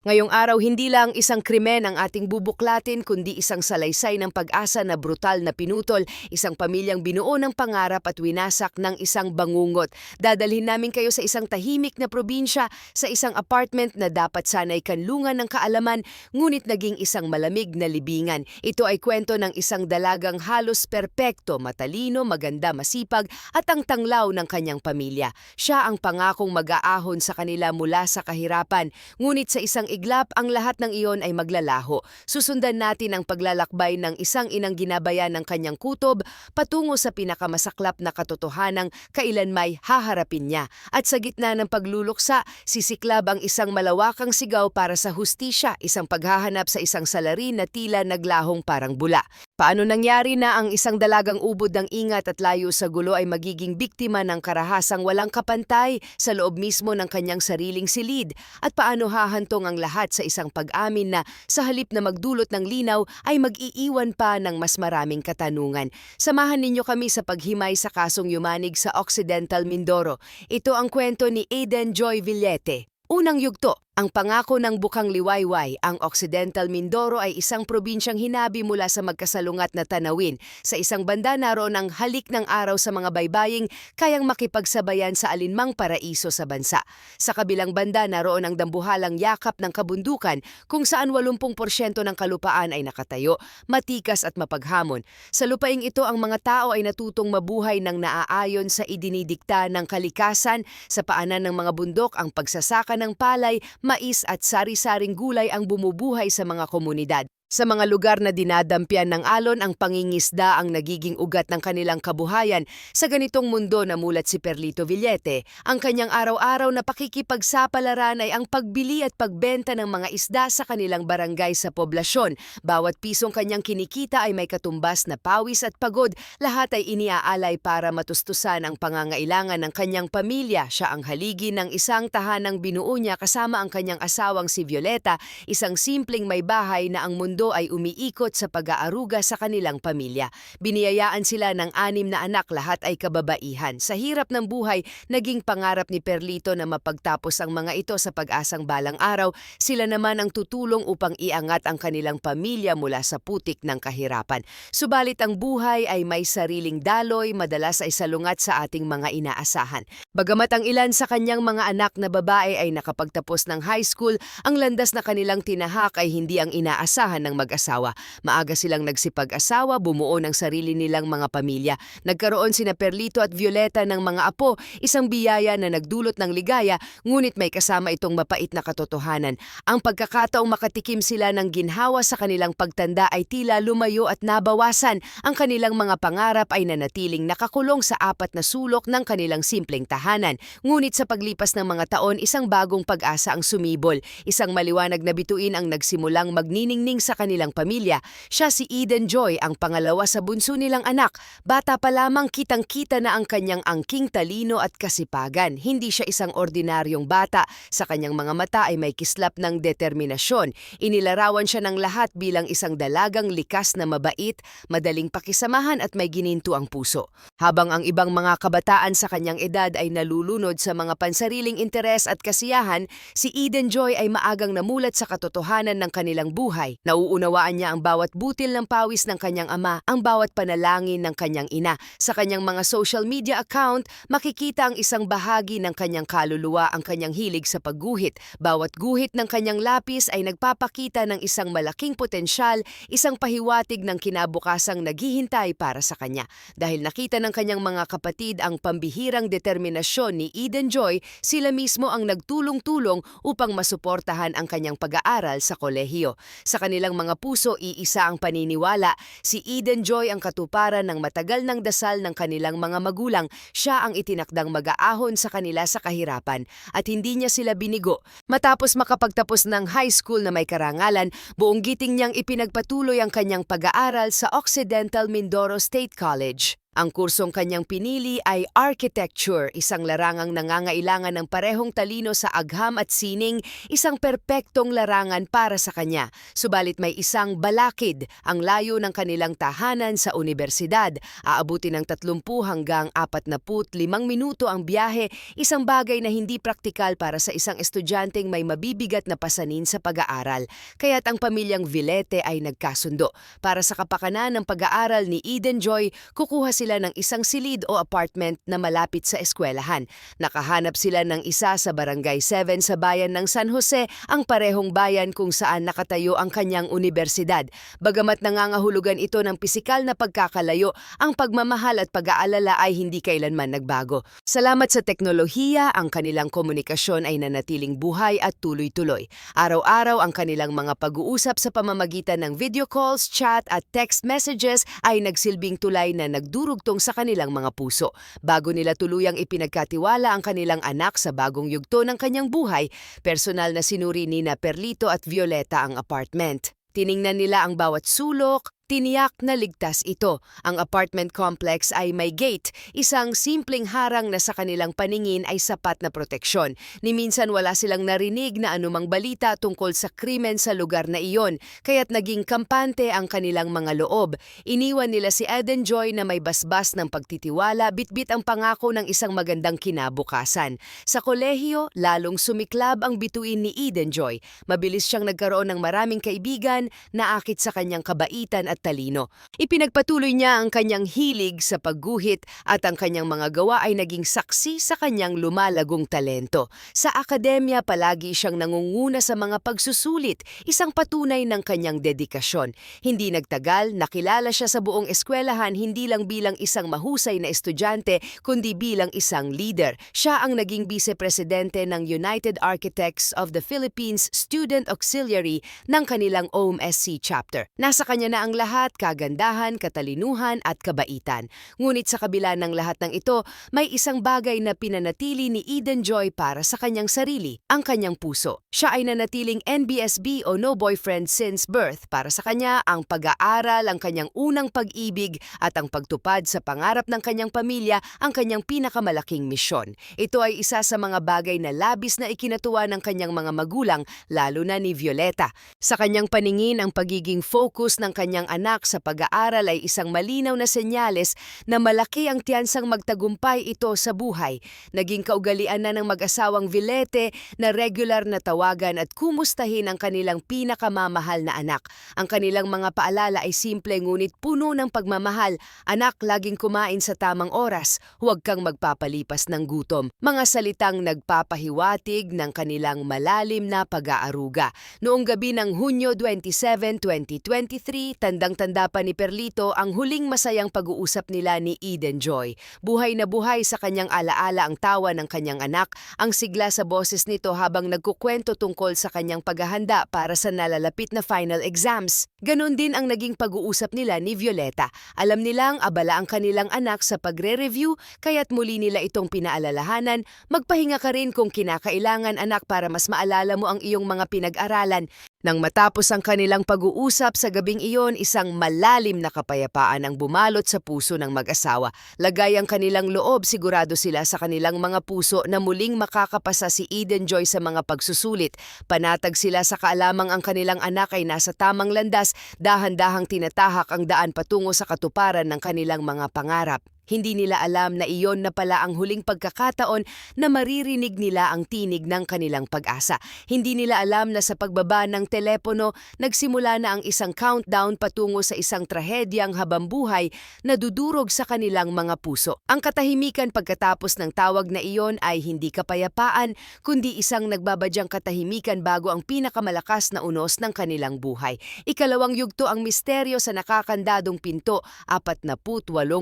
Ngayong araw, hindi lang isang krimen ang ating bubuklatin, kundi isang salaysay ng pag-asa na brutal na pinutol, isang pamilyang binuo ng pangarap at winasak ng isang bangungot. Dadalhin namin kayo sa isang tahimik na probinsya, sa isang apartment na dapat sana'y kanlungan ng kaalaman, ngunit naging isang malamig na libingan. Ito ay kwento ng isang dalagang halos perpekto, matalino, maganda, masipag at ang tanglaw ng kanyang pamilya. Siya ang pangakong mag-aahon sa kanila mula sa kahirapan, ngunit sa isang iglap, ang lahat ng iyon ay maglalaho. Susundan natin ang paglalakbay ng isang inang ginabayan ng kanyang kutob patungo sa pinakamasaklap na katotohanang kailan may haharapin niya. At sa gitna ng pagluluksa, sisiklab ang isang malawakang sigaw para sa hustisya, isang paghahanap sa isang salarin na tila naglahong parang bula. Paano nangyari na ang isang dalagang ubod ng ingat at layo sa gulo ay magiging biktima ng karahasang walang kapantay sa loob mismo ng kanyang sariling silid? At paano hahantong ang lahat sa isang pag-amin na sa halip na magdulot ng linaw ay mag-iiwan pa ng mas maraming katanungan? Samahan ninyo kami sa paghimay sa kasong yumanig sa Occidental Mindoro. Ito ang kwento ni Aiden Joy Villete. Unang yugto. Ang pangako ng bukang liwayway, ang Occidental Mindoro ay isang probinsyang hinabi mula sa magkasalungat na tanawin. Sa isang banda naroon ang halik ng araw sa mga baybaying kayang makipagsabayan sa alinmang paraiso sa bansa. Sa kabilang banda naroon ang dambuhalang yakap ng kabundukan kung saan 80% ng kalupaan ay nakatayo, matikas at mapaghamon. Sa lupaing ito ang mga tao ay natutong mabuhay ng naaayon sa idinidikta ng kalikasan. Sa paanan ng mga bundok ang pagsasaka ng palay, mais at sari-saring gulay ang bumubuhay sa mga komunidad. Sa mga lugar na dinadampian ng alon, ang pangingisda ang nagiging ugat ng kanilang kabuhayan. Sa ganitong mundo namulat si Perlito Villete. Ang kanyang araw-araw na pakikipagsapalaran ay ang pagbili at pagbenta ng mga isda sa kanilang barangay sa poblasyon. Bawat pisong kanyang kinikita ay may katumbas na pawis at pagod. Lahat ay iniaalay para matustusan ang pangangailangan ng kanyang pamilya. Siya ang haligi ng isang tahanang binuo niya kasama ang kanyang asawang si Violeta, isang simpleng may bahay na ang mundo ay umiikot sa pag-aaruga sa kanilang pamilya. Biniyayaan sila ng 6 na anak, lahat ay kababaihan. Sa hirap ng buhay, naging pangarap ni Perlito na mapagtapos ang mga ito sa pag-asang balang araw. Sila naman ang tutulong upang iangat ang kanilang pamilya mula sa putik ng kahirapan. Subalit ang buhay ay may sariling daloy, madalas ay salungat sa ating mga inaasahan. Bagamat ang ilan sa kanyang mga anak na babae ay nakapagtapos ng high school, ang landas na kanilang tinahak ay hindi ang inaasahan ng mag-asawa. Maaga silang nagsipag-asawa, bumuo ng sarili nilang mga pamilya. Nagkaroon sina Perlito at Violeta ng mga apo, isang biyaya na nagdulot ng ligaya, ngunit may kasama itong mapait na katotohanan. Ang pagkakataong makatikim sila ng ginhawa sa kanilang pagtanda ay tila lumayo at nabawasan. Ang kanilang mga pangarap ay nanatiling nakakulong sa 4 na sulok ng kanilang simpleng tahanan. Ngunit sa paglipas ng mga taon, isang bagong pag-asa ang sumibol. Isang maliwanag na bituin ang nagsimulang magniningning sa kanilang pamilya. Siya si Aiden Joy, ang pangalawa sa bunso nilang anak. Bata pa lamang kitang-kita na ang kanyang angking talino at kasipagan. Hindi siya isang ordinaryong bata. Sa kanyang mga mata ay may kislap ng determinasyon. Inilarawan siya ng lahat bilang isang dalagang likas na mabait, madaling pakisamahan at may gininto ang puso. Habang ang ibang mga kabataan sa kanyang edad ay nalulunod sa mga pansariling interes at kasiyahan, si Aiden Joy ay maagang namulat sa katotohanan ng kanilang buhay. Nauunawaan niya ang bawat butil ng pawis ng kanyang ama, ang bawat panalangin ng kanyang ina. Sa kanyang mga social media account, makikita ang isang bahagi ng kanyang kaluluwa, ang kanyang hilig sa pagguhit. Bawat guhit ng kanyang lapis ay nagpapakita ng isang malaking potensyal, isang pahiwatig ng kinabukasang naghihintay para sa kanya. Dahil nakita ng kanyang mga kapatid ang pambihirang determinasyon ni Aiden Joy, sila mismo ang nagtulong-tulong upang masuportahan ang kanyang pag-aaral sa kolehiyo. Sa kanilang mga puso, iisa ang paniniwala. Si Aiden Joy ang katuparan ng matagal ng dasal ng kanilang mga magulang. Siya ang itinakdang mag-aahon sa kanila sa kahirapan at hindi niya sila binigo. Matapos makapagtapos ng high school na may karangalan, buong giting niyang ipinagpatuloy ang kanyang pag-aaral sa Occidental Mindoro State College. Ang kursong kanyang pinili ay Architecture, isang larangang nangangailangan ng parehong talino sa agham at sining, isang perpektong larangan para sa kanya. Subalit may isang balakid, ang layo ng kanilang tahanan sa universidad. Aabutin ng 30 hanggang 45 minuto ang biyahe, isang bagay na hindi praktikal para sa isang estudyanteng may mabibigat na pasanin sa pag-aaral. Kaya't ang pamilyang Villete ay nagkasundo. Para sa kapakanan ng pag-aaral ni Eden Joy, kukuha sila ng isang silid o apartment na malapit sa eskwelahan. Nakahanap sila ng isa sa Barangay 7 sa bayan ng San Jose, ang parehong bayan kung saan nakatayo ang kanyang universidad. Bagamat nangangahulugan ito ng pisikal na pagkakalayo, ang pagmamahal at pag-aalala ay hindi kailanman nagbago. Salamat sa teknolohiya, ang kanilang komunikasyon ay nanatiling buhay at tuloy-tuloy. Araw-araw ang kanilang mga pag-uusap sa pamamagitan ng video calls, chat at text messages ay nagsilbing tulay na nagdurugtong sa kanilang mga puso. Bago nila tuluyang ipinagkatiwala ang kanilang anak sa bagong yugto ng kanyang buhay, personal na sinuri ni Perlito at Violeta ang apartment. Tiningnan nila ang bawat sulok, tiniyak na ligtas ito. Ang apartment complex ay may gate, isang simpleng harang na sa kanilang paningin ay sapat na proteksyon. Ni minsan wala silang narinig na anumang balita tungkol sa krimen sa lugar na iyon, kaya't naging kampante ang kanilang mga loob. Iniwan nila si Eden Joy na may basbas ng pagtitiwala, bitbit ang pangako ng isang magandang kinabukasan. Sa kolehiyo, lalong sumiklab ang bituin ni Eden Joy. Mabilis siyang nagkaroon ng maraming kaibigan, naakit sa kanyang kabaitan at talino. Ipinagpatuloy niya ang kanyang hilig sa pagguhit at ang kanyang mga gawa ay naging saksi sa kanyang lumalagong talento. Sa akademya, palagi siyang nangunguna sa mga pagsusulit, isang patunay ng kanyang dedikasyon. Hindi nagtagal, nakilala siya sa buong eskwelahan hindi lang bilang isang mahusay na estudyante, kundi bilang isang leader. Siya ang naging vice-presidente ng United Architects of the Philippines Student Auxiliary ng kanilang OMSC chapter. Nasa kanya na ang lahat, kagandahan, katalinuhan at kabaitan. Ngunit sa kabila ng lahat ng ito, may isang bagay na pinanatili ni Eden Joy para sa kanyang sarili, ang kanyang puso. Siya ay nanatiling NBSB o no boyfriend since birth. Para sa kanya, ang pag-aaral, ang kanyang unang pag-ibig at ang pagtupad sa pangarap ng kanyang pamilya ang kanyang pinakamalaking misyon. Ito ay isa sa mga bagay na labis na ikinatuwa ng kanyang mga magulang, lalo na ni Violeta. Sa kanyang paningin, ang pagiging focus ng kanyang anak sa pag-aaral ay isang malinaw na senyales na malaki ang tiyansang magtagumpay ito sa buhay. Naging kaugalian na ng mag-asawang Villete na regular na tawagan at kumustahin ang kanilang pinakamamahal na anak. Ang kanilang mga paalala ay simple ngunit puno ng pagmamahal. Anak, laging kumain sa tamang oras. Huwag kang magpapalipas ng gutom. Mga salitang nagpapahiwatig ng kanilang malalim na pag-aaruga. Noong gabi ng Hunyo 27, 2023, tandang-tanda pa ni Perlito ang huling masayang pag-uusap nila ni Eden Joy. Buhay na buhay sa kanyang alaala ang tawa ng kanyang anak, ang sigla sa boses nito habang nagkukwento tungkol sa kanyang paghahanda para sa nalalapit na final exams. Ganon din ang naging pag-uusap nila ni Violeta. Alam nilang abala ang kanilang anak sa pagre-review, kaya't muli nila itong pinaalalahanan, magpahinga ka rin kung kinakailangan anak para mas maalala mo ang iyong mga pinag-aralan. Nang matapos ang kanilang pag-uusap sa gabing iyon, isang malalim na kapayapaan ang bumalot sa puso ng mag-asawa. Lagay ang kanilang loob, sigurado sila sa kanilang mga puso na muling makakapasa si Eden Joy sa mga pagsusulit. Panatag sila sa kaalamang ang kanilang anak ay nasa tamang landas, dahan-dahang tinatahak ang daan patungo sa katuparan ng kanilang mga pangarap. Hindi nila alam na iyon na pala ang huling pagkakataon na maririnig nila ang tinig ng kanilang pag-asa. Hindi nila alam na sa pagbaba ng telepono, nagsimula na ang isang countdown patungo sa isang trahedyang habambuhay na dudurog sa kanilang mga puso. Ang katahimikan pagkatapos ng tawag na iyon ay hindi kapayapaan, kundi isang nagbabadyang katahimikan bago ang pinakamalakas na unos ng kanilang buhay. Ikalawang yugto ang misteryo sa nakakandadong pinto, 48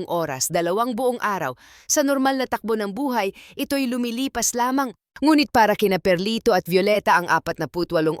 oras, 2 buong araw. Sa normal na takbo ng buhay, ito'y lumilipas lamang. Ngunit para kina Perlito at Violeta ang 48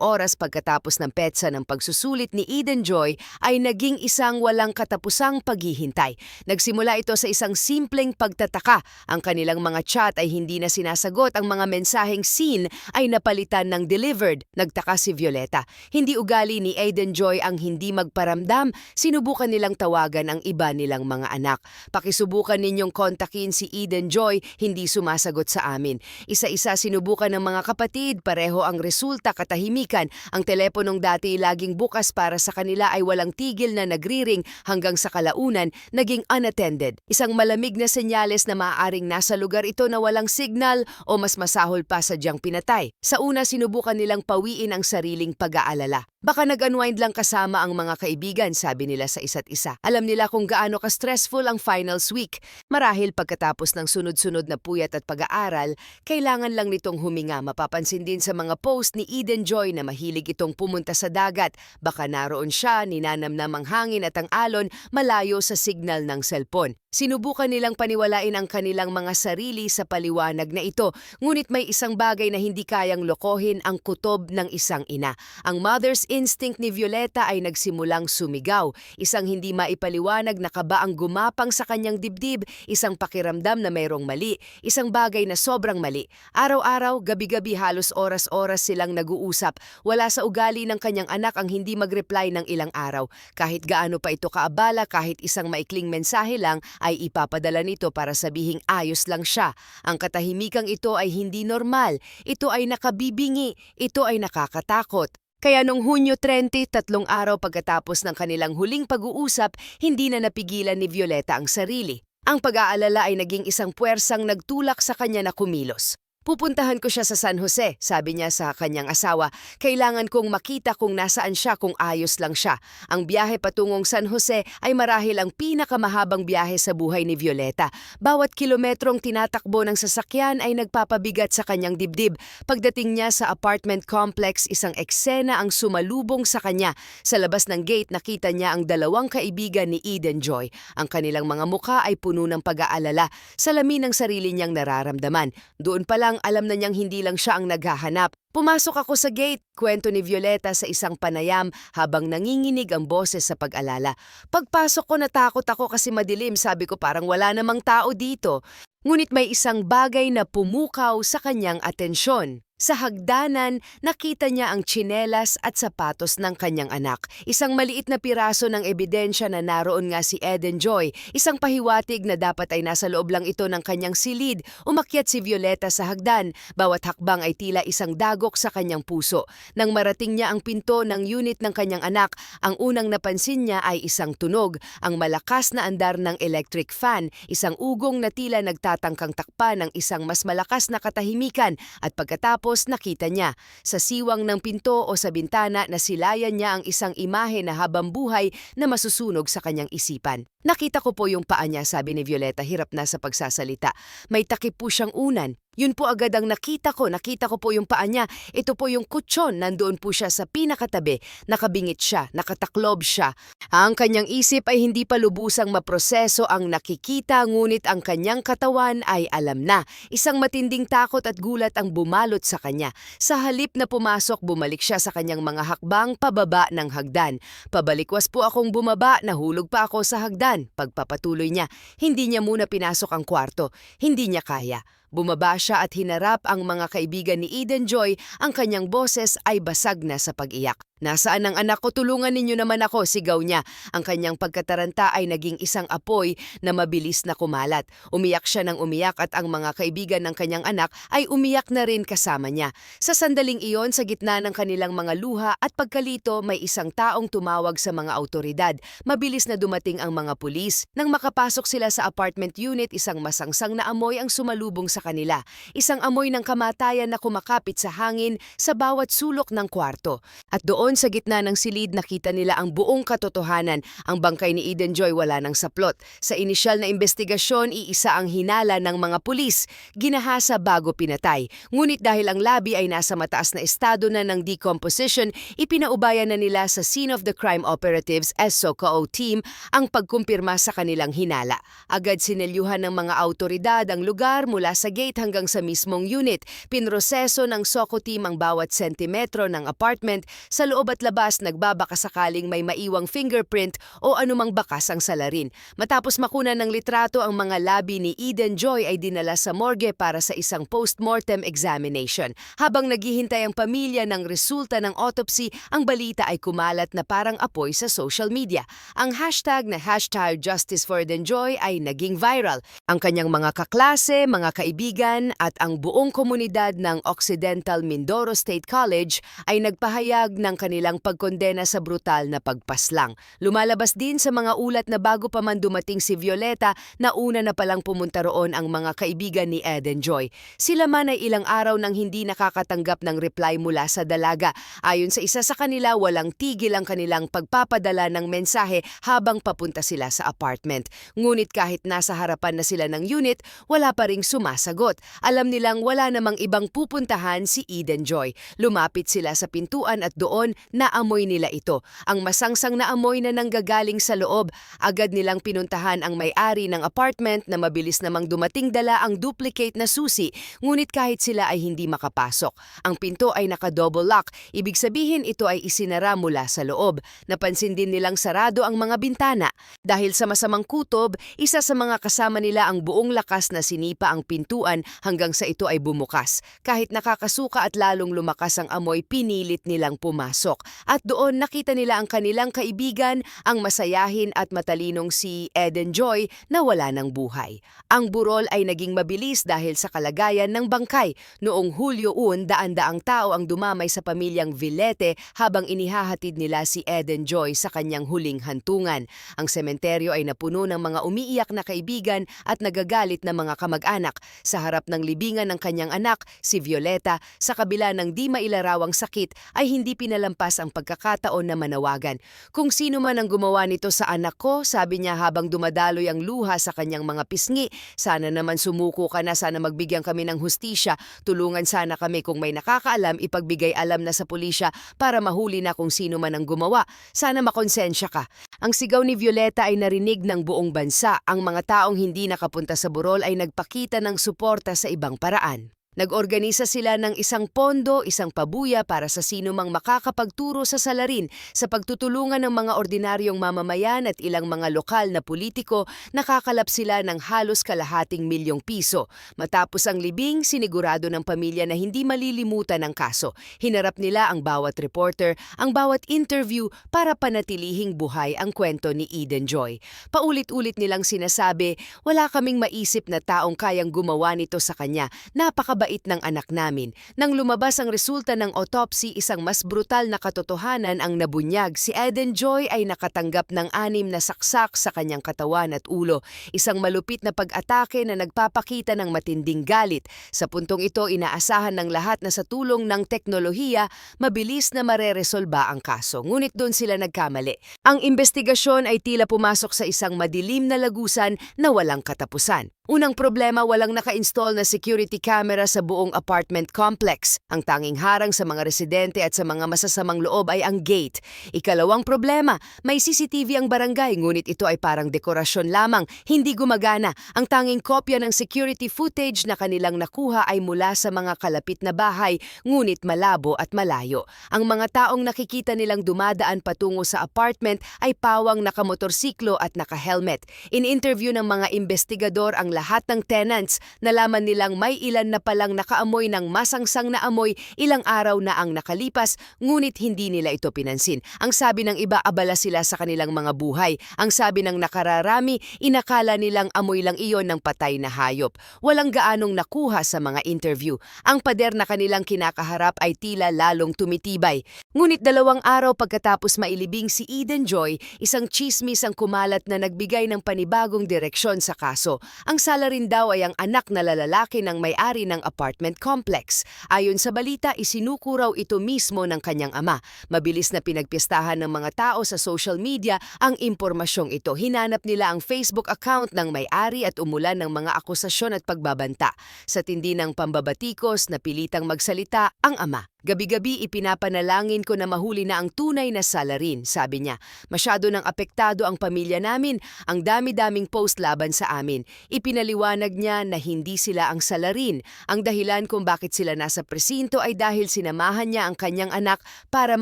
oras pagkatapos ng petsa ng pagsusulit ni Eden Joy ay naging isang walang katapusang paghihintay. Nagsimula ito sa isang simpleng pagtataka. Ang kanilang mga chat ay hindi na sinasagot, ang mga mensaheng seen ay napalitan ng delivered. Nagtaka si Violeta. Hindi ugali ni Eden Joy ang hindi magparamdam, sinubukan nilang tawagan ang iba nilang mga anak. Pakisubukan ninyong kontakin si Eden Joy, hindi sumasagot sa amin. Isa-isa sinubukan ng mga kapatid, pareho ang resulta katahimikan. Ang teleponong dati laging bukas para sa kanila ay walang tigil na nagriring hanggang sa kalaunan naging unattended. Isang malamig na senyales na maaaring nasa lugar ito na walang signal o mas masahol pa sadyang pinatay. Sa una sinubukan nilang pawiin ang sariling pag-aalala. Baka nag-unwind lang kasama ang mga kaibigan, sabi nila sa isa't isa. Alam nila kung gaano ka-stressful ang finals week. Marahil pagkatapos ng sunod-sunod na puyat at pag-aaral, kailangan lang nitong huminga. Mapapansin din sa mga post ni Eden Joy na mahilig itong pumunta sa dagat. Baka naroon siya, ninanamnam ang hangin at ang alon malayo sa signal ng cellphone. Sinubukan nilang paniwalain ang kanilang mga sarili sa paliwanag na ito, ngunit may isang bagay na hindi kayang lokohin, ang kutob ng isang ina. Ang mother's instinct ni Violeta ay nagsimulang sumigaw. Isang hindi maipaliwanag na kaba ang gumapang sa kanyang dibdib, isang pakiramdam na mayroong mali, isang bagay na sobrang mali. Araw-araw, gabi-gabi halos oras-oras silang nag-uusap. Wala sa ugali ng kanyang anak ang hindi mag-reply ng ilang araw. Kahit gaano pa ito kaabala, kahit isang maikling mensahe lang, ay ipapadala nito para sabihing ayos lang siya. Ang katahimikang ito ay hindi normal. Ito ay nakabibingi. Ito ay nakakatakot. Kaya noong Hunyo 30, 3 araw pagkatapos ng kanilang huling pag-uusap, hindi na napigilan ni Violeta ang sarili. Ang pag-aalala ay naging isang puwersang nagtulak sa kanya na kumilos. Pupuntahan ko siya sa San Jose, sabi niya sa kanyang asawa. Kailangan kong makita kung nasaan siya, kung ayos lang siya. Ang biyahe patungong San Jose ay marahil ang pinakamahabang biyahe sa buhay ni Violeta. Bawat kilometrong tinatakbo ng sasakyan ay nagpapabigat sa kanyang dibdib. Pagdating niya sa apartment complex, isang eksena ang sumalubong sa kanya. Sa labas ng gate, nakita niya ang dalawang kaibigan ni Eden Joy. Ang kanilang mga mukha ay puno ng pag-aalala. Salamin ng sarili niyang nararamdaman. Doon pa lang alam na niyang hindi lang siya ang naghahanap. Pumasok ako sa gate, kwento ni Violeta sa isang panayam habang nanginginig ang boses sa pag-alala. Pagpasok ko natakot ako kasi madilim, sabi ko parang wala namang tao dito. Ngunit may isang bagay na pumukaw sa kanyang atensyon. Sa hagdanan, nakita niya ang tsinelas at sapatos ng kanyang anak. Isang maliit na piraso ng ebidensya na naroon nga si Eden Joy. Isang pahiwatig na dapat ay nasa loob lang ito ng kanyang silid. Umakyat si Violeta sa hagdan. Bawat hakbang ay tila isang dagok sa kanyang puso. Nang marating niya ang pinto ng unit ng kanyang anak, ang unang napansin niya ay isang tunog. Ang malakas na andar ng electric fan, isang ugong na tila nagtatangkang takpan ng isang mas malakas na katahimikan, at pagkatapos nakita niya sa siwang ng pinto o sa bintana, nasilayan niya ang isang imahe na habang buhay na masusunog sa kanyang isipan. Nakita ko po yung paa niya, sabi ni Violeta, hirap na sa pagsasalita. May takip po siyang unan. Yun po agad ang nakita ko po yung paa niya. Ito po yung kutsyon, nandoon po siya sa pinakatabi. Nakabingit siya, nakataklob siya. Ang kanyang isip ay hindi pa lubusang maproseso ang nakikita, ngunit ang kanyang katawan ay alam na. Isang matinding takot at gulat ang bumalot sa kanya. Sa halip na pumasok, bumalik siya sa kanyang mga hakbang pababa ng hagdan. Pabalikwas po akong bumaba, nahulog pa ako sa hagdan. Pagpapatuloy niya, hindi niya muna pinasok ang kwarto. Hindi niya kaya. Bumaba siya at hinarap ang mga kaibigan ni Eden Joy. Ang kanyang boses ay basag na sa pag-iyak. Nasaan ang anak ko? Tulungan ninyo naman ako, sigaw niya. Ang kanyang pagkataranta ay naging isang apoy na mabilis na kumalat. Umiyak siya ng umiyak at ang mga kaibigan ng kanyang anak ay umiyak na rin kasama niya. Sa sandaling iyon, sa gitna ng kanilang mga luha at pagkalito, may isang taong tumawag sa mga awtoridad. Mabilis na dumating ang mga pulis. Nang makapasok sila sa apartment unit, isang masangsang na amoy ang sumalubong sa kanila. Isang amoy ng kamatayan na kumakapit sa hangin sa bawat sulok ng kwarto. At doon sa gitna ng silid, nakita nila ang buong katotohanan. Ang bangkay ni Eden Joy wala nang saplot. Sa inisyal na investigasyon, iisa ang hinala ng mga pulis. Ginahasa bago pinatay. Ngunit dahil ang labi ay nasa mataas na estado na ng decomposition, ipinaubayan na nila sa Scene of the Crime Operatives SOCO team ang pagkumpirma sa kanilang hinala. Agad sinelyuhan ng mga awtoridad ang lugar mula sa sa gate hanggang sa mismong unit. Pinroseso ng SOCO team ang bawat sentimetro ng apartment. Sa loob at labas, nagbabaka sakaling may maiwang fingerprint o anumang bakas ang salarin. Matapos makunan ng litrato, ang mga labi ni Eden Joy ay dinala sa morgue para sa isang post-mortem examination. Habang naghihintay ang pamilya ng resulta ng autopsy, ang balita ay kumalat na parang apoy sa social media. Ang hashtag na #JusticeForEdenJoy ay naging viral. Ang kanyang mga kaklase, mga kaibigan at ang buong komunidad ng Occidental Mindoro State College ay nagpahayag ng kanilang pagkondena sa brutal na pagpaslang. Lumalabas din sa mga ulat na bago pa man dumating si Violeta, nauna na palang pumunta roon ang mga kaibigan ni Eden Joy. Sila man ay ilang araw nang hindi nakakatanggap ng reply mula sa dalaga. Ayon sa isa sa kanila, walang tigil ang kanilang pagpapadala ng mensahe habang papunta sila sa apartment. Ngunit kahit nasa harapan na sila ng unit, wala pa ring sumasagot. Alam nilang wala namang ibang pupuntahan si Eden Joy. Lumapit sila sa pintuan at doon naamoy nila ito. Ang masangsang na amoy na nanggagaling sa loob. Agad nilang pinuntahan ang may-ari ng apartment na mabilis namang dumating dala ang duplicate na susi. Ngunit kahit sila ay hindi makapasok. Ang pinto ay naka-double lock. Ibig sabihin ito ay isinara mula sa loob. Napansin din nilang sarado ang mga bintana. Dahil sa masamang kutob, isa sa mga kasama nila ang buong lakas na sinipa ang pintuan hanggang sa ito ay bumukas. Kahit nakakasuka at lalong lumakas ang amoy, pinilit nilang pumasok. At doon nakita nila ang kanilang kaibigan, ang masayahin at matalinong si Eden Joy na wala ng buhay. Ang burol ay naging mabilis dahil sa kalagayan ng bangkay. Noong Hulyo 1, daan-daang tao ang dumamay sa pamilyang Villete habang inihahatid nila si Eden Joy sa kanyang huling hantungan. Ang sementeryo ay napuno ng mga umiiyak na kaibigan at nagagalit na mga kamag-anak. Sa harap ng libingan ng kanyang anak, si Violeta, sa kabila ng di mailarawang sakit, ay hindi pinalampas ang pagkakataon na manawagan. Kung sino man ang gumawa nito sa anak ko, sabi niya habang dumadaloy ang luha sa kanyang mga pisngi, sana naman sumuko ka na, sana magbigyan kami ng hustisya, tulungan sana kami, kung may nakakaalam ipagbigay alam na sa pulisya para mahuli na kung sino man ang gumawa, sana makonsensya ka. Ang sigaw ni Violeta ay narinig ng buong bansa. Ang mga taong hindi nakapunta sa burol ay nagpakita ng suporta sa ibang paraan. Nag-organisa sila ng isang pondo, isang pabuya para sa sino mang makakapagturo sa salarin sa pagtutulungan ng mga ordinaryong mamamayan at ilang mga lokal na politiko. Nakakalap sila ng halos kalahating milyong piso. Matapos ang libing, sinigurado ng pamilya na hindi malilimutan ang kaso. Hinarap nila ang bawat reporter, ang bawat interview para panatilihing buhay ang kwento ni Eden Joy. Paulit-ulit nilang sinasabi, wala kaming maisip na taong kayang gumawa nito sa kanya. Napakabait ng anak namin. Nang lumabas ang resulta ng autopsy, isang mas brutal na katotohanan ang nabunyag. Si Eden Joy ay nakatanggap ng 6 na saksak sa kanyang katawan at ulo. Isang malupit na pag-atake na nagpapakita ng matinding galit. Sa puntong ito, inaasahan ng lahat na sa tulong ng teknolohiya, mabilis na mareresolba ang kaso. Ngunit doon sila nagkamali. Ang investigasyon ay tila pumasok sa isang madilim na lagusan na walang katapusan. Unang problema, walang naka-install na security camera sa buong apartment complex. Ang tanging harang sa mga residente at sa mga masasamang loob ay ang gate. Ikalawang problema, may CCTV ang barangay, ngunit ito ay parang dekorasyon lamang, hindi gumagana. Ang tanging kopya ng security footage na kanilang nakuha ay mula sa mga kalapit na bahay, ngunit malabo at malayo. Ang mga taong nakikita nilang dumadaan patungo sa apartment ay pawang nakamotorsiklo at naka-helmet. In-interview ng mga investigador ang lahat ng tenants, nalaman nilang may ilan na palang nakaamoy ng masangsang na amoy ilang araw na ang nakalipas, ngunit hindi nila ito pinansin. Ang sabi ng iba, abala sila sa kanilang mga buhay. Ang sabi ng nakararami, inakala nilang amoy lang iyon ng patay na hayop. Walang gaanong nakuha sa mga interview. Ang pader na kanilang kinakaharap ay tila lalong tumitibay. Ngunit 2 araw pagkatapos mailibing si Eden Joy, isang chismis ang kumalat na nagbigay ng panibagong direksyon sa kaso. Ang sala rin daw ay ang anak na lalaki ng may-ari ng apartment complex. Ayon sa balita, isinuko raw ito mismo ng kanyang ama. Mabilis na pinagpiestahan ng mga tao sa social media ang impormasyong ito. Hinanap nila ang Facebook account ng may-ari at umulan ng mga akusasyon at pagbabanta. Sa tindi ng pambabatikos, napilitang magsalita ang ama. Gabi-gabi ipinapanalangin ko na mahuli na ang tunay na salarin, sabi niya. Masyado nang apektado ang pamilya namin, ang dami-daming post laban sa amin. Ipinaliwanag niya na hindi sila ang salarin. Ang dahilan kung bakit sila nasa presinto ay dahil sinamahan niya ang kanyang anak para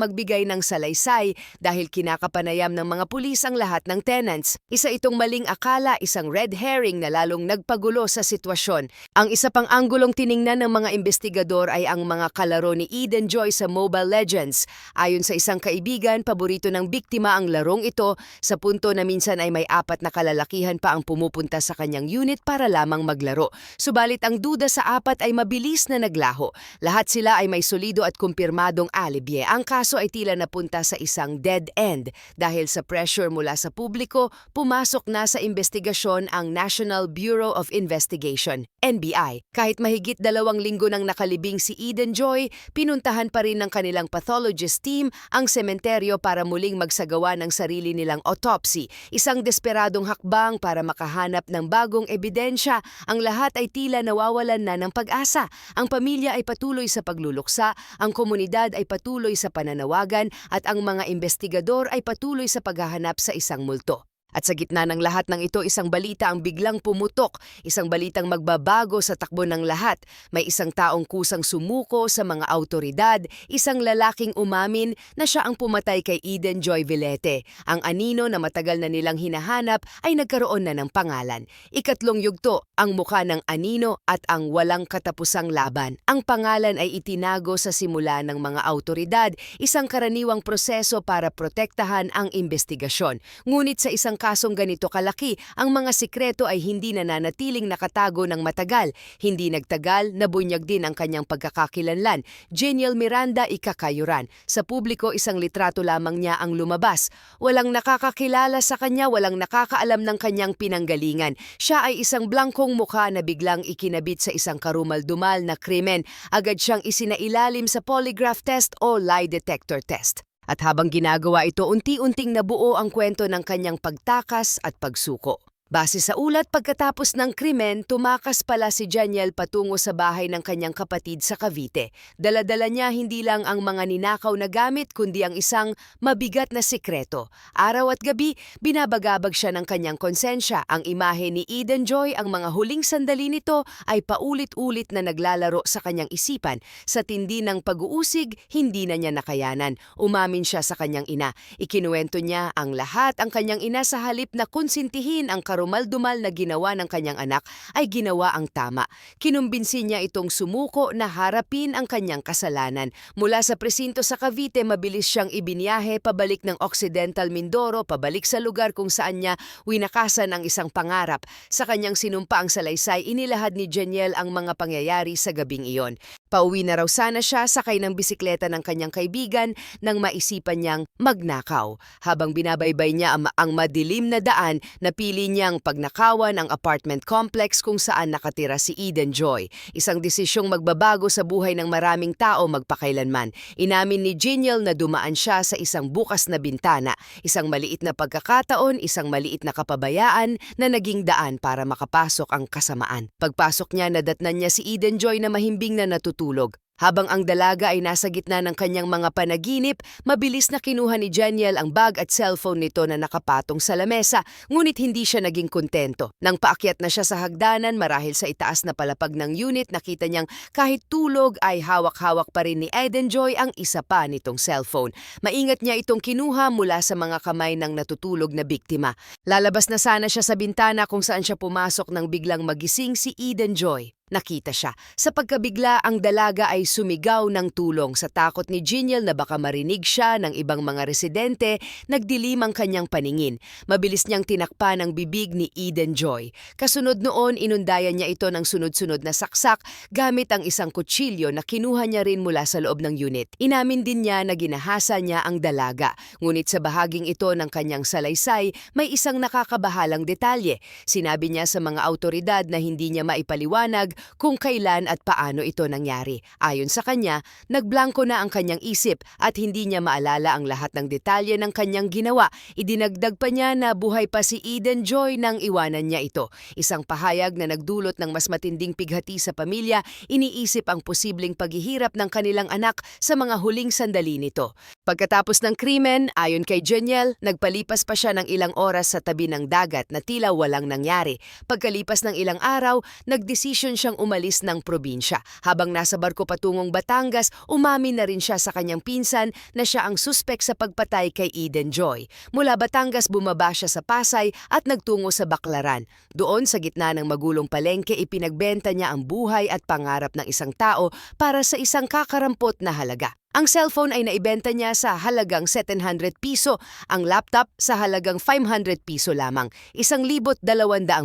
magbigay ng salaysay dahil kinakapanayam ng mga pulis ang lahat ng tenants. Isa itong maling akala, isang red herring na lalong nagpagulo sa sitwasyon. Ang isa pang anggulong tiningnan ng mga investigador ay ang mga kalaro ni Eden Joy sa Mobile Legends. Ayon sa isang kaibigan, paborito ng biktima ang larong ito sa punto na minsan ay may 4 na kalalakihan pa ang pumupunta sa kanyang unit para lamang maglaro. Subalit ang duda sa 4 ay mabilis na naglaho. Lahat sila ay may solido at kumpirmadong alibi. Ang kaso ay tila napunta sa isang dead end. Dahil sa pressure mula sa publiko, pumasok na sa investigasyon ang National Bureau of Investigation, NBI. Kahit mahigit 2 linggo nang nakalibing si Eden Joy, pinuntahan pa rin ng kanilang pathologist team ang sementeryo para muling magsagawa ng sarili nilang autopsy. Isang desperadong hakbang para makahanap ng bagong ebidensya. Ang lahat ay tila nawawalan na ng pag-asa. Ang pamilya ay patuloy sa pagluluksa, ang komunidad ay patuloy sa pananawagan at ang mga investigador ay patuloy sa paghahanap sa isang multo. At sa gitna ng lahat ng ito, isang balita ang biglang pumutok, isang balitang magbabago sa takbo ng lahat. May isang taong kusang sumuko sa mga autoridad, isang lalaking umamin na siya ang pumatay kay Eden Joy Villete. Ang anino na matagal na nilang hinahanap ay nagkaroon na ng pangalan. Ikatlong yugto, ang mukha ng anino at ang walang katapusang laban. Ang pangalan ay itinago sa simula ng mga autoridad, isang karaniwang proseso para protektahan ang investigasyon. Ngunit sa isang kasong ganito kalaki, ang mga sikreto ay hindi nananatiling nakatago ng matagal. Hindi nagtagal, nabunyag din ang kanyang pagkakakilanlan. Jeniel Miranda Ikakayuran. Sa publiko, isang litrato lamang niya ang lumabas. Walang nakakakilala sa kanya, walang nakakaalam ng kanyang pinanggalingan. Siya ay isang blangkong mukha na biglang ikinabit sa isang karumal-dumal na krimen. Agad siyang isinailalim sa polygraph test o lie detector test. At habang ginagawa ito, unti-unting nabuo ang kwento ng kanyang pagtakas at pagsuko. Base sa ulat, pagkatapos ng krimen, tumakas pala si Jeniel patungo sa bahay ng kanyang kapatid sa Cavite. Dala-dala niya hindi lang ang mga ninakaw na gamit, kundi ang isang mabigat na sikreto. Araw at gabi, binabagabag siya ng kanyang konsensya. Ang imahe ni Eden Joy, ang mga huling sandali nito, ay paulit-ulit na naglalaro sa kanyang isipan. Sa tindi ng pag-uusig, hindi na niya nakayanan. Umamin siya sa kanyang ina. Ikinuwento niya ang lahat. Ang kanyang ina sa halip na konsintihin ang karumal-dumal na ginawa ng kanyang anak ay ginawa ang tama. Kinumbinsi niya itong sumuko na harapin ang kanyang kasalanan. Mula sa presinto sa Cavite, mabilis siyang ibinyahe pabalik ng Occidental Mindoro, pabalik sa lugar kung saan niya winakasan ang isang pangarap. Sa kanyang sinumpa ang salaysay, inilahad ni Jeniel ang mga pangyayari sa gabing iyon. Pauwi na raw sana siya sakay ng bisikleta ng kanyang kaibigan nang maisipan niyang magnakaw. Habang binabaybay niya ang madilim na daan, napili niyang pagnakawan ang apartment complex kung saan nakatira si Eden Joy. Isang desisyong magbabago sa buhay ng maraming tao magpakailanman. Inamin ni Jeniel na dumaan siya sa isang bukas na bintana, isang maliit na pagkakataon, isang maliit na kapabayaan na naging daan para makapasok ang kasamaan. Pagpasok niya, nadatnan niya si Eden Joy na mahimbing na natutulog. Habang ang dalaga ay nasa gitna ng kanyang mga panaginip, mabilis na kinuha ni Jeniel ang bag at cellphone nito na nakapatong sa lamesa, ngunit hindi siya naging kontento. Nang paakyat na siya sa hagdanan marahil sa itaas na palapag ng unit, nakita niyang kahit tulog ay hawak-hawak pa rin ni Eden Joy ang isa pa nitong cellphone. Maingat niya itong kinuha mula sa mga kamay ng natutulog na biktima. Lalabas na sana siya sa bintana kung saan siya pumasok nang biglang magising si Eden Joy. Nakita siya. Sa pagkabigla, ang dalaga ay sumigaw ng tulong. Sa takot ni Jeniel na baka marinig siya ng ibang mga residente, nagdilim ang kanyang paningin. Mabilis niyang tinakpan ang bibig ni Eden Joy. Kasunod noon, inundayan niya ito ng sunod-sunod na saksak gamit ang isang kutsilyo na kinuha niya rin mula sa loob ng unit. Inamin din niya na ginahasa niya ang dalaga. Ngunit sa bahaging ito ng kanyang salaysay, may isang nakakabahalang detalye. Sinabi niya sa mga autoridad na hindi niya maipaliwanag kung kailan at paano ito nangyari. Ayon sa kanya, nagblangko na ang kanyang isip at hindi niya maalala ang lahat ng detalye ng kanyang ginawa. Idinagdag pa niya na buhay pa si Eden Joy nang iwanan niya ito. Isang pahayag na nagdulot ng mas matinding pighati sa pamilya, iniisip ang posibleng paghihirap ng kanilang anak sa mga huling sandali nito. Pagkatapos ng krimen, ayon kay Jeniel, nagpalipas pa siya ng ilang oras sa tabi ng dagat na tila walang nangyari. Pagkalipas ng ilang araw, nagdesisyon siyang umalis ng probinsya. Habang nasa barko patungong Batangas, umamin na rin siya sa kanyang pinsan na siya ang suspek sa pagpatay kay Eden Joy. Mula Batangas, bumaba siya sa Pasay at nagtungo sa Baclaran. Doon, sa gitna ng magulong palengke, ipinagbenta niya ang buhay at pangarap ng isang tao para sa isang kakarampot na halaga. Ang cellphone ay naibenta niya sa halagang 700 piso, ang laptop sa halagang 500 piso lamang, 1,200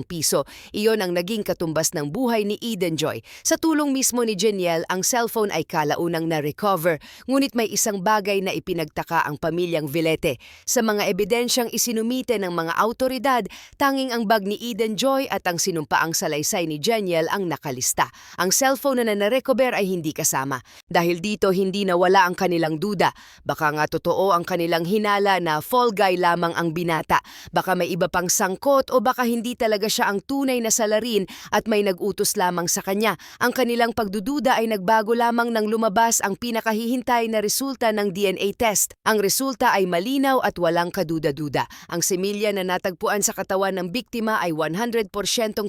piso. Iyon ang naging katumbas ng buhay ni Eden Joy. Sa tulong mismo ni Jeniel, ang cellphone ay kalaunang na-recover, ngunit may isang bagay na ipinagtaka ang pamilyang Villete. Sa mga ebidensyang isinumite ng mga autoridad, tanging ang bag ni Eden Joy at ang sinumpaang salaysay ni Jeniel ang nakalista. Ang cellphone na na-recover ay hindi kasama. Dahil dito, hindi nawala ang kanilang duda. Baka nga totoo ang kanilang hinala na fall guy lamang ang binata. Baka may iba pang sangkot o baka hindi talaga siya ang tunay na salarin at may nag-utos lamang sa kanya. Ang kanilang pagdududa ay nagbago lamang nang lumabas ang pinakahihintay na resulta ng DNA test. Ang resulta ay malinaw at walang kaduda-duda. Ang semilya na natagpuan sa katawan ng biktima ay 100%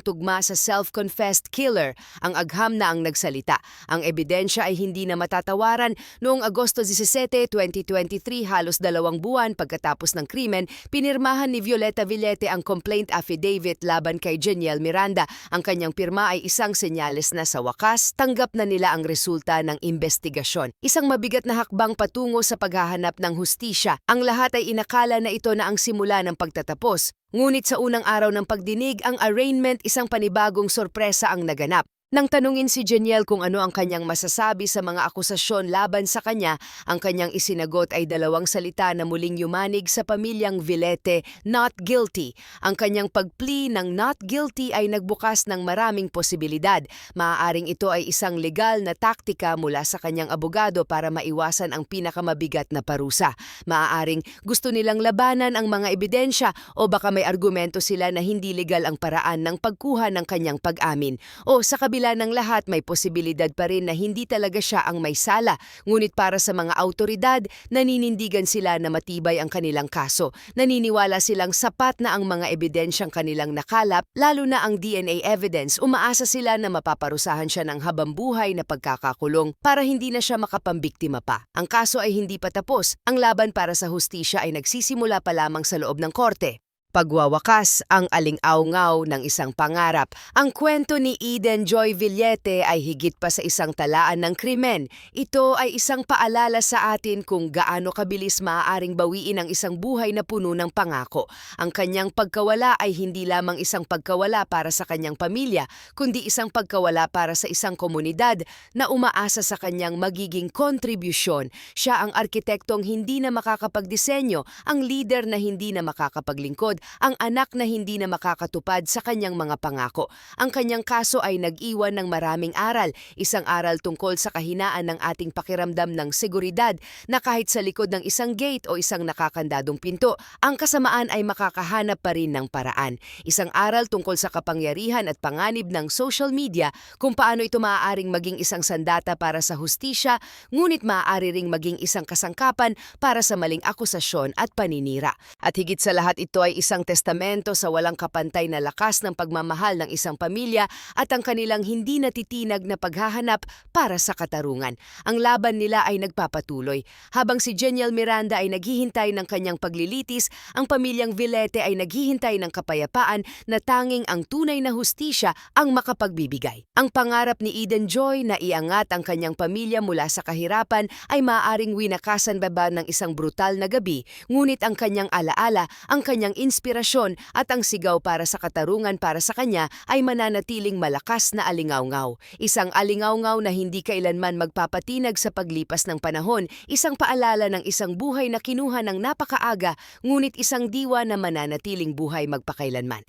tugma sa self-confessed killer. Ang agham na ang nagsalita. Ang ebidensya ay hindi na matatawaran. Noong Agosto 17, 2023, halos 2 buwan pagkatapos ng krimen, pinirmahan ni Violeta Villete ang complaint affidavit laban kay Jeniel Miranda. Ang kanyang pirma ay isang senyales na sa wakas, tanggap na nila ang resulta ng investigasyon. Isang mabigat na hakbang patungo sa paghahanap ng hustisya. Ang lahat ay inakala na ito na ang simula ng pagtatapos. Ngunit sa unang araw ng pagdinig, ang arraignment, isang panibagong sorpresa ang naganap. Nang tanungin si Jeniel kung ano ang kanyang masasabi sa mga akusasyon laban sa kanya, ang kanyang isinagot ay 2 salita na muling yumanig sa pamilyang Villete, not guilty. Ang kanyang pag-plea ng not guilty ay nagbukas ng maraming posibilidad. Maaaring ito ay isang legal na taktika mula sa kanyang abogado para maiwasan ang pinakamabigat na parusa. Maaaring gusto nilang labanan ang mga ebidensya o baka may argumento sila na hindi legal ang paraan ng pagkuha ng kanyang pag-amin. O sa kabila ng lahat, may posibilidad pa rin na hindi talaga siya ang may sala. Ngunit para sa mga autoridad, naninindigan sila na matibay ang kanilang kaso. Naniniwala silang sapat na ang mga ebidensyang kanilang nakalap, lalo na ang DNA evidence. Umaasa sila na mapaparusahan siya ng habambuhay na pagkakakulong para hindi na siya makapambiktima pa. Ang kaso ay hindi pa tapos. Ang laban para sa hustisya ay nagsisimula pa lamang sa loob ng korte. Pagwawakas ang aling-aungaw ng isang pangarap. Ang kwento ni Eden Joy Villete ay higit pa sa isang talaan ng krimen. Ito ay isang paalala sa atin kung gaano kabilis maaaring bawiin ang isang buhay na puno ng pangako. Ang kanyang pagkawala ay hindi lamang isang pagkawala para sa kanyang pamilya, kundi isang pagkawala para sa isang komunidad na umaasa sa kanyang magiging kontribusyon. Siya ang arkitektong hindi na makakapagdisenyo, ang leader na hindi na makakapaglingkod, ang anak na hindi na makakatupad sa kanyang mga pangako. Ang kanyang kaso ay nag-iwan ng maraming aral. Isang aral tungkol sa kahinaan ng ating pakiramdam ng seguridad na kahit sa likod ng isang gate o isang nakakandadong pinto, ang kasamaan ay makakahanap pa rin ng paraan. Isang aral tungkol sa kapangyarihan at panganib ng social media, kung paano ito maaaring maging isang sandata para sa hustisya, ngunit maaari ring maging isang kasangkapan para sa maling akusasyon at paninira. At higit sa lahat, ito ay isang testamento sa walang kapantay na lakas ng pagmamahal ng isang pamilya at ang kanilang hindi natitinag na paghahanap para sa katarungan. Ang laban nila ay nagpapatuloy. Habang si Jeniel Miranda ay naghihintay ng kanyang paglilitis, ang pamilyang Villete ay naghihintay ng kapayapaan na tanging ang tunay na hustisya ang makapagbibigay. Ang pangarap ni Eden Joy na iangat ang kanyang pamilya mula sa kahirapan ay maaaring winakasan baba ng isang brutal na gabi, ngunit ang kanyang alaala, ang kanyang inspirasyon at ang sigaw para sa katarungan para sa kanya ay mananatiling malakas na alingawngaw. Isang alingawngaw na hindi kailanman magpapatinag sa paglipas ng panahon, isang paalala ng isang buhay na kinuha ng napakaaga, ngunit isang diwa na mananatiling buhay magpakailanman.